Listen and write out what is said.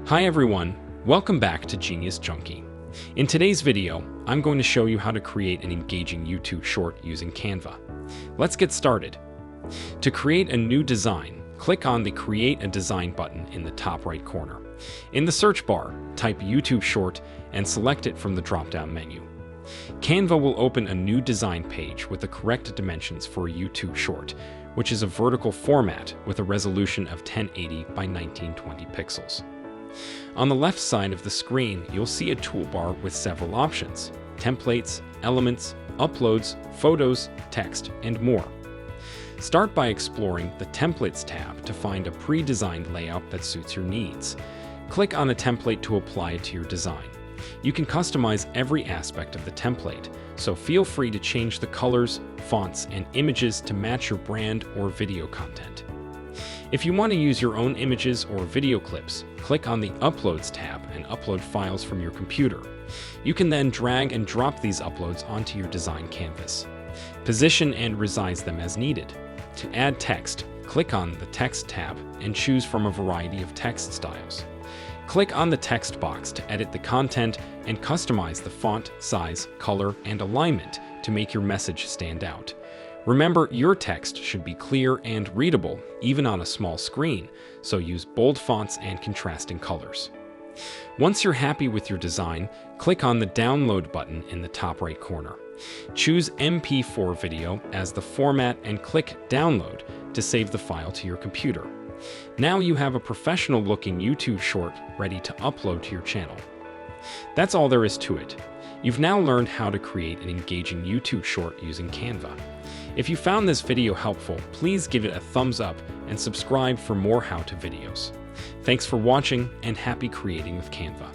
Hi everyone, welcome back to Genius Junkie. In today's video, I'm going to show you how to create an engaging YouTube short using Canva. Let's get started. To create a new design, click on the Create a Design button in the top right corner. In the search bar, type YouTube Short and select it from the drop-down menu. Canva will open a new design page with the correct dimensions for a YouTube short, which is a vertical format with a resolution of 1080 by 1920 pixels. On the left side of the screen, you'll see a toolbar with several options: templates, elements, uploads, photos, text, and more. Start by exploring the Templates tab to find a pre-designed layout that suits your needs. Click on a template to apply it to your design. You can customize every aspect of the template, so feel free to change the colors, fonts, and images to match your brand or video content. If you want to use your own images or video clips, click on the Uploads tab and upload files from your computer. You can then drag and drop these uploads onto your design canvas. Position and resize them as needed. To add text, click on the Text tab and choose from a variety of text styles. Click on the text box to edit the content and customize the font, size, color, and alignment to make your message stand out. Remember, your text should be clear and readable, even on a small screen, so use bold fonts and contrasting colors. Once you're happy with your design, click on the Download button in the top right corner. Choose MP4 video as the format and click Download to save the file to your computer. Now you have a professional-looking YouTube short ready to upload to your channel. That's all there is to it. You've now learned how to create an engaging YouTube short using Canva. If you found this video helpful, please give it a thumbs up and subscribe for more how-to videos. Thanks for watching and happy creating with Canva.